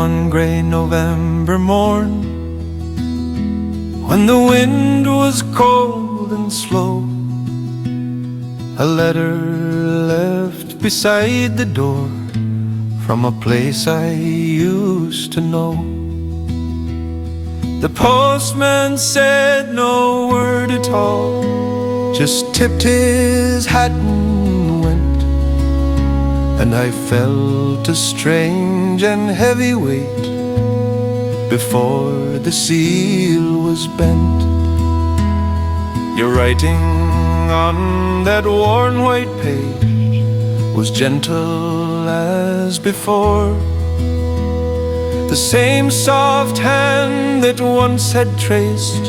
one grey November morn, when the wind was cold and slow, a letter left beside the door from a place I used to know. The postman said no word at all, just tipped his hat and went, and I felt a strange and heavy weight before the seal was bent. Your writing on that worn white page was gentle as before, the same soft hand that once had traced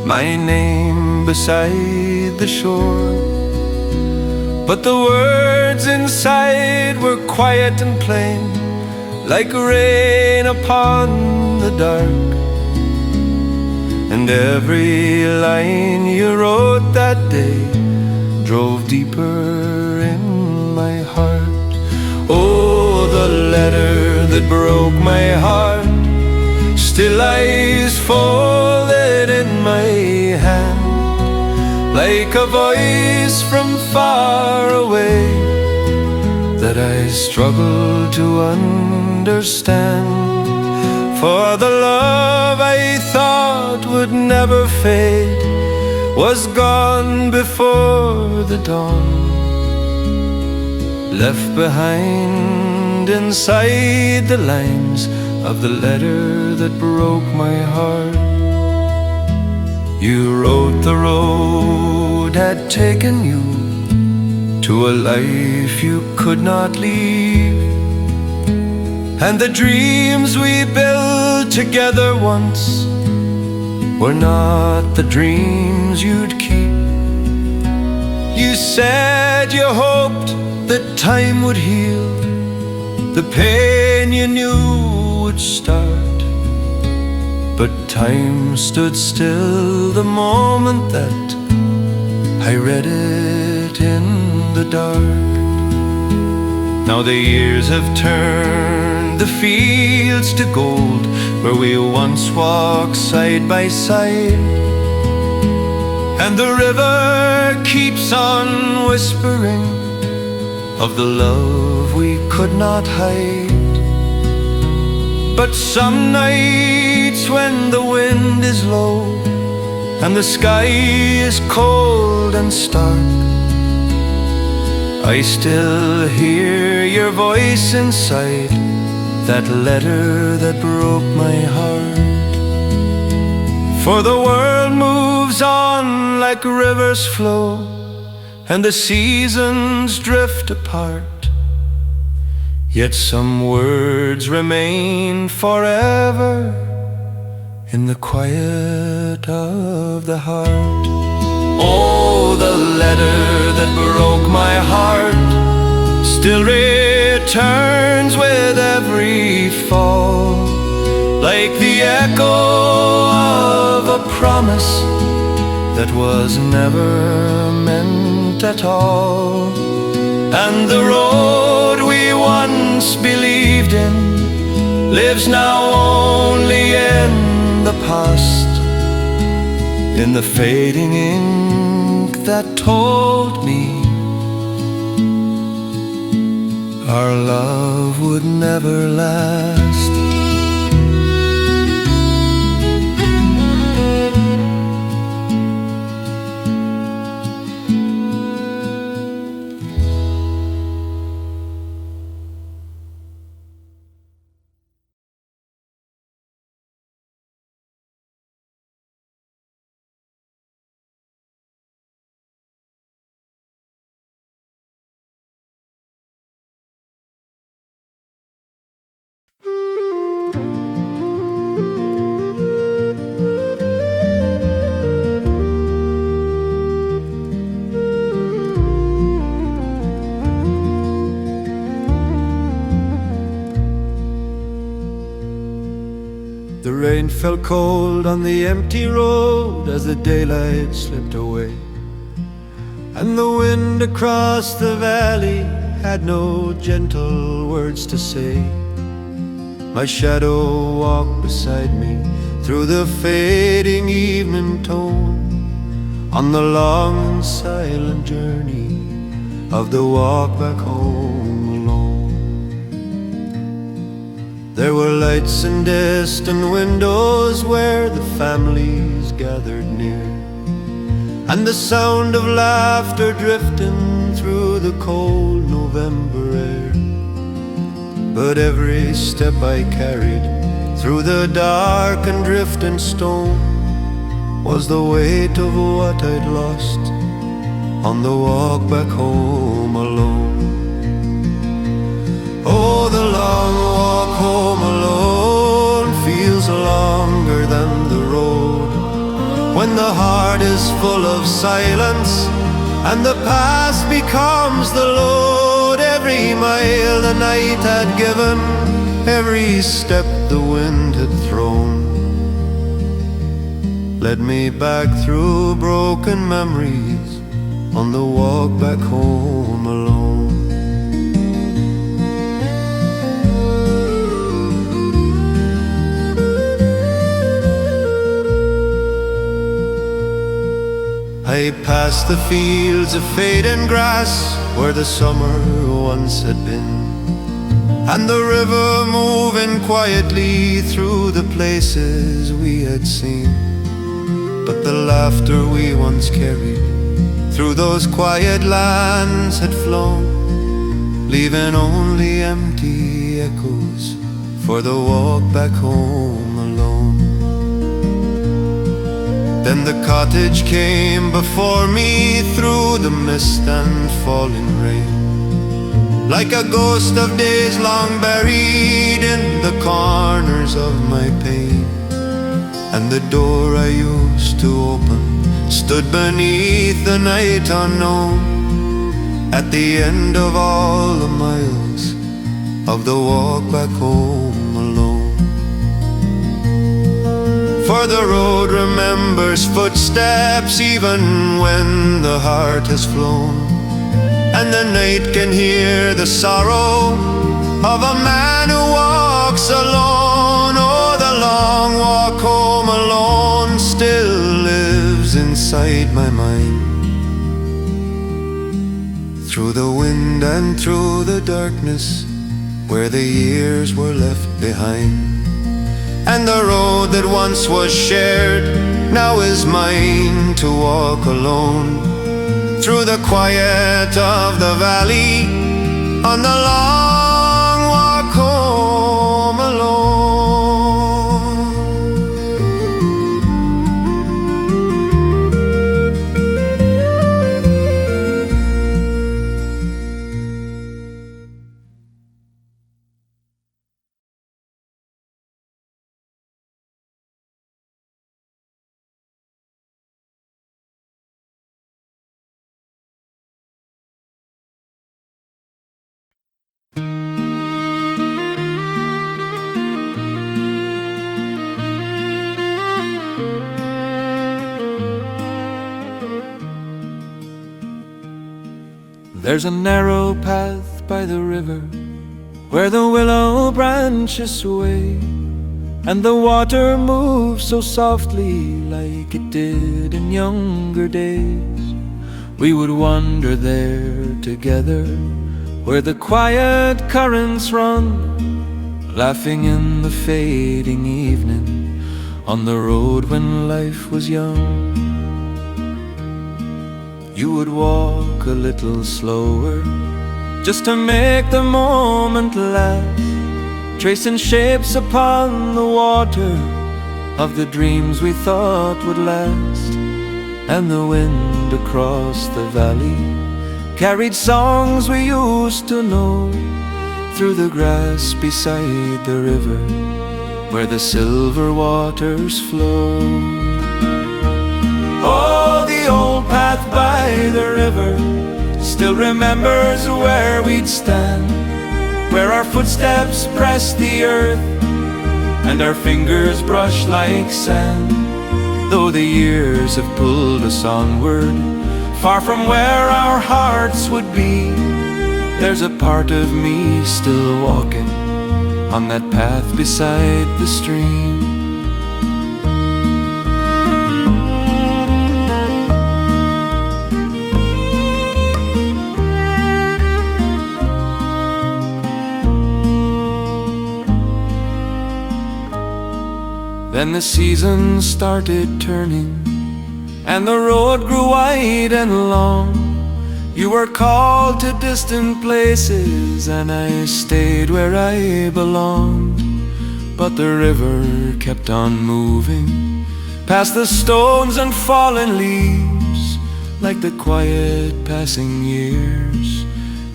my name beside the shore. But the words inside were quiet and plain, like rain upon the dark. And every line you wrote that day drove deeper in my heart. Oh, the letter that broke my heart still lies folded in my hand, like a voice from far away that I struggle to understand. For the love I thought would never fade was gone before the dawn, left behind inside the lines of the letter that broke my heart. You wrote the road had taken you to a life you could not leave, and the dreams we built together once were not the dreams you'd keep. You said you hoped that time would heal the pain you knew would start, but time stood still the moment that I read it in the dark. Now the years have turned the fields to gold where we once walked side by side, and the river keeps on whispering of the love we could not hide. But some nights when the wind is low and the sky is cold and stark, I still hear your voice inside that letter that broke my heart. For the world moves on like rivers flow, and the seasons drift apart, yet some words remain forever in the quiet of the heart. Oh, the letter that broke my heart still returns with every fall, like the echo of a promise that was never meant at all. And the road we once believed in lives now only in the past, in the fading ink that told me our love would never last. The rain fell cold on the empty road as the daylight slipped away, and the wind across the valley had no gentle words to say. My shadow walked beside me through the fading evening tone, on the long and silent journey of the walk back home alone. There were lights in distant windows where the families gathered near, and the sound of laughter drifting through the cold November air. But every step I carried through the dark and drifting stone was the weight of what I'd lost on the walk back home alone. Oh, the long walk home alone feels longer than the road, when the heart is full of silence and the past becomes the load. Every mile the night had given, every step the wind had thrown, led me back through broken memories on the walk back home alone. I passed the fields of fading grass where the summer once had been, and the river moving quietly through the places we had seen. But the laughter we once carried through those quiet lands had flown, leaving only empty echoes for the walk back home alone. Then the cottage came before me through the mist and falling rain, like a ghost of days long buried in the corners of my pain. And the door I used to open stood beneath the night unknown, at the end of all the miles of the walk back home alone. For the road remembers footsteps even when the heart has flown, and the night can hear the sorrow of a man who walks alone. Oh, the long walk home alone still lives inside my mind, through the wind and through the darkness where the years were left behind. And the road that once was shared now is mine to walk alone, through the quiet of the valley on the long walk home alone. There's a narrow path by the river where the willow branches sway, and the water moves so softly like it did in younger days. We would wander there together where the quiet currents run, laughing in the fading evening on the road when life was young. You would walk a little slower just to make the moment last, tracing shapes upon the water of the dreams we thought would last. And the wind across the valley carried songs we used to know, through the grass beside the river where the silver waters flow. Oh, the old path by the river still remembers where we'd stand, where our footsteps pressed the earth and our fingers brushed like sand. Though the years have pulled us onward, far from where our hearts would be, there's a part of me still walking on that path beside the stream. Then the seasons started turning, and the road grew wide and long. You were called to distant places, and I stayed where I belonged. But the river kept on moving, past the stones and fallen leaves, like the quiet passing years,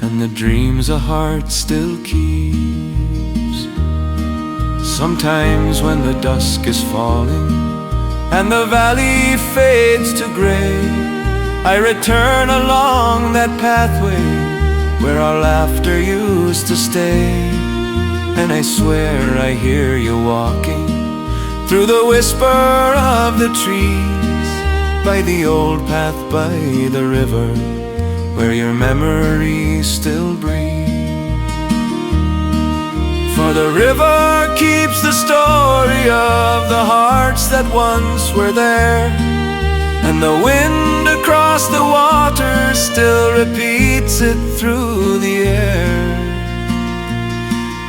and the dreams a heart still keeps. Sometimes when the dusk is falling, and the valley fades to gray, I return along that pathway where our laughter used to stay. And I swear I hear you walking through the whisper of the trees, by the old path by the river where your memory still breathes. For the river keeps the story of the hearts that once were there, and the wind across the water still repeats it through the air.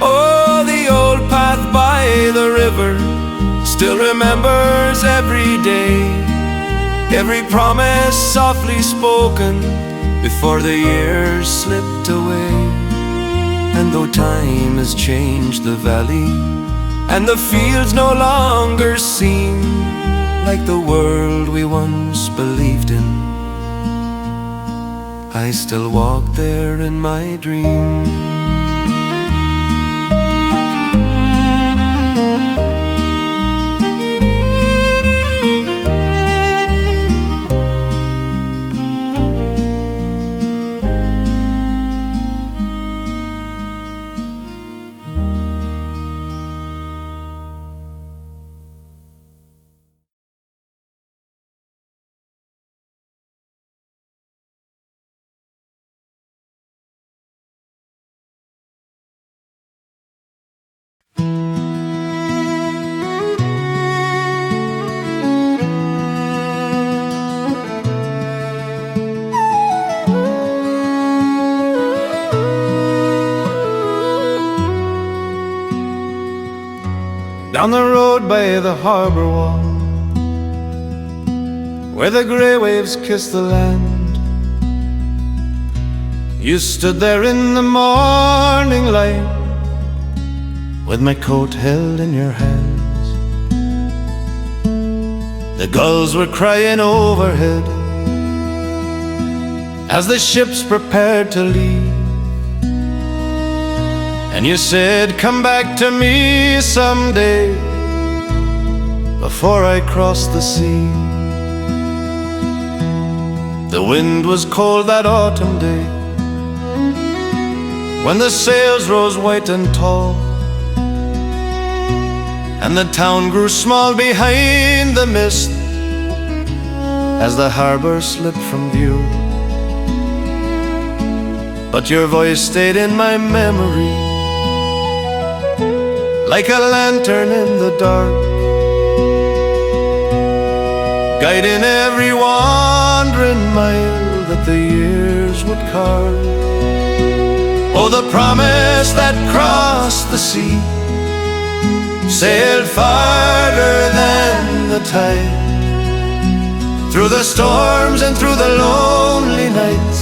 Oh, the old path by the river still remembers every day, every promise softly spoken before the years slipped away. And though time has changed the valley, and the fields no longer seem like the world we once believed in, I still walk there in my dream. Down the road by the harbor wall, where the grey waves kiss the land, you stood there in the morning light, with my coat held in your hands. The gulls were crying overhead as the ships prepared to leave, and you said, come back to me someday, before I cross the sea. The wind was cold that autumn day, when the sails rose white and tall, and the town grew small behind the mist as the harbor slipped from view. But your voice stayed in my memory, like a lantern in the dark, guiding every wandering mile that the years would carve. Oh, the promise that crossed the sea, sailed farther than the tide, through the storms and through the lonely nights,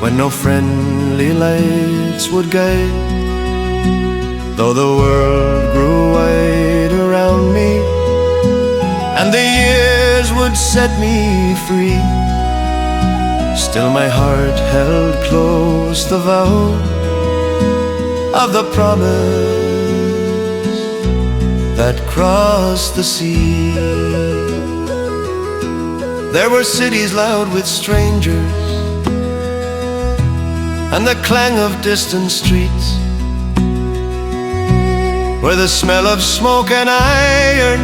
when no friendly lights would guide. Though the world grew wide around me, and the years would set me free, still my heart held close the vow of the promise that crossed the sea. There were cities loud with strangers, and the clang of distant streets, where the smell of smoke and iron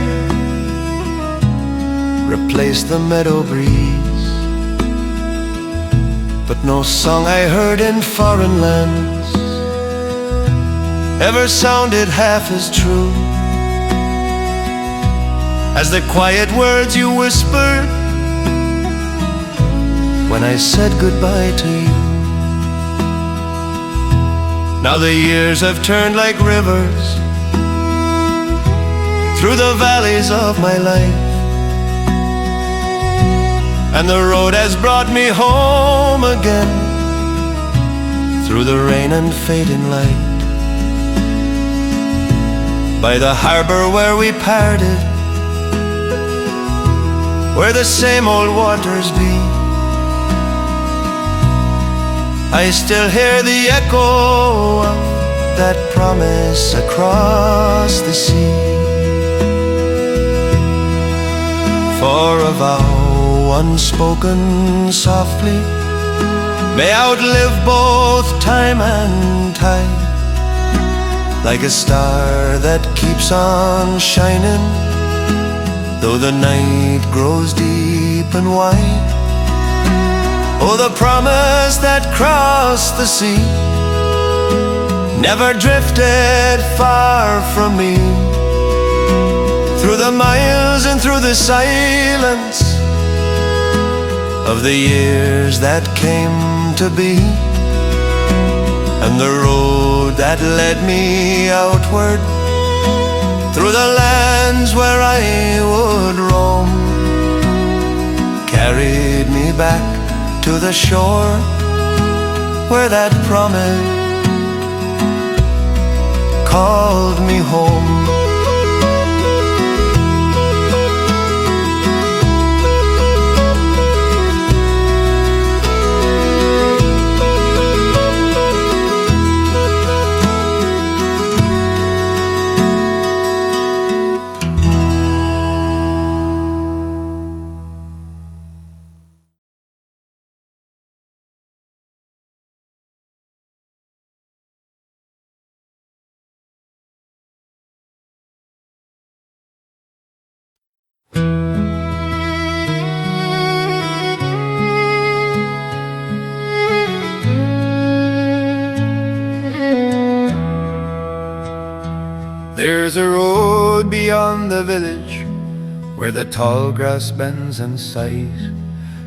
replaced the meadow breeze. But no song I heard in foreign lands ever sounded half as true as the quiet words you whispered when I said goodbye to you. Now the years have turned like rivers through the valleys of my life, and the road has brought me home again through the rain and fading light. By the harbor where we parted, where the same old waters be, I still hear the echo of that promise across the sea. For a vow unspoken softly may outlive both time and tide, like a star that keeps on shining though the night grows deep and wide. Oh, the promise that crossed the sea never drifted far from me, through the miles and through the silence of the years that came to be, and the road that led me outward through the lands where I would roam carried me back to the shore where that promise called me home. There's a road beyond the village where the tall grass bends and sighs,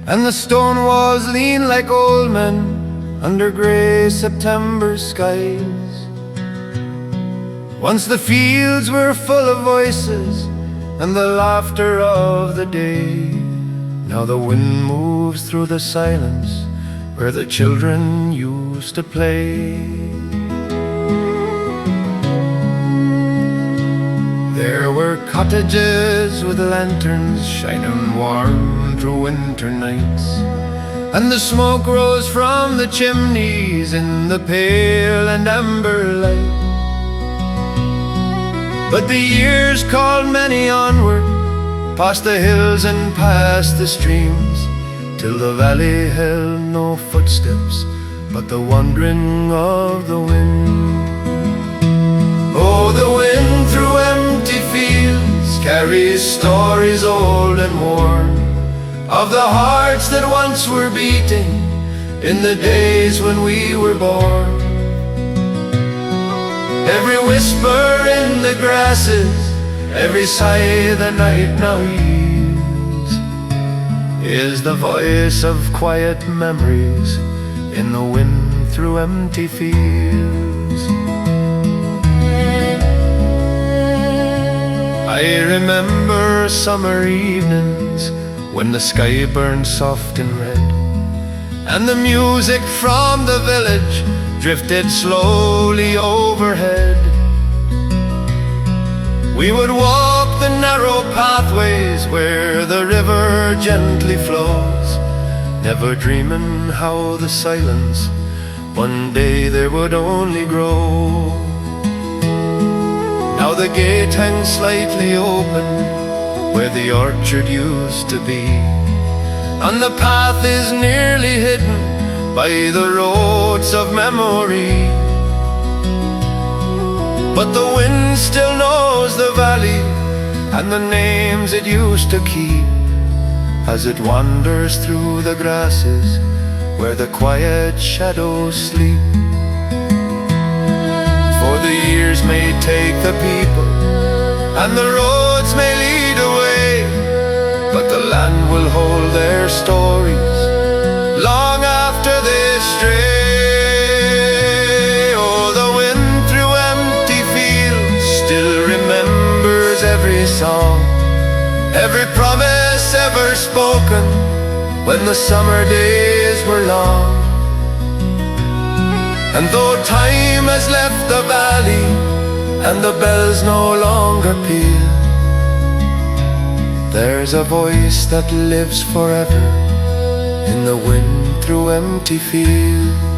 and the stone walls lean like old men under grey September skies. Once the fields were full of voices and the laughter of the day. Now the wind moves through the silence where the children used to play. There were cottages with lanterns shining warm through winter nights, and the smoke rose from the chimneys in the pale and amber light. But the years called many onward, past the hills and past the streams, till the valley held no footsteps but the wandering of the wind. Oh, the wind through empty fields carries stories old and worn of the hearts that once were beating in the days when we were born. Every whisper in the grasses, every sigh the night now hears, is the voice of quiet memories in the wind through empty fields. I remember summer evenings when the sky burned soft and red, and the music from the village drifted slowly overhead. We would walk the narrow pathways where the river gently flows, never dreaming how the silence one day there would only grow. Now the gate hangs slightly open where the orchard used to be, and the path is nearly hidden by the roads of memory. But the wind still knows the valley and the names it used to keep, as it wanders through the grasses where the quiet shadows sleep. For the years years may take the people, and the roads may lead away, but the land will hold their stories long after they stray. Oh, the wind through empty fields still remembers every song, every promise ever spoken when the summer days were long. And though time has left the valley and the bells no longer peal, there's a voice that lives forever in the wind through empty fields.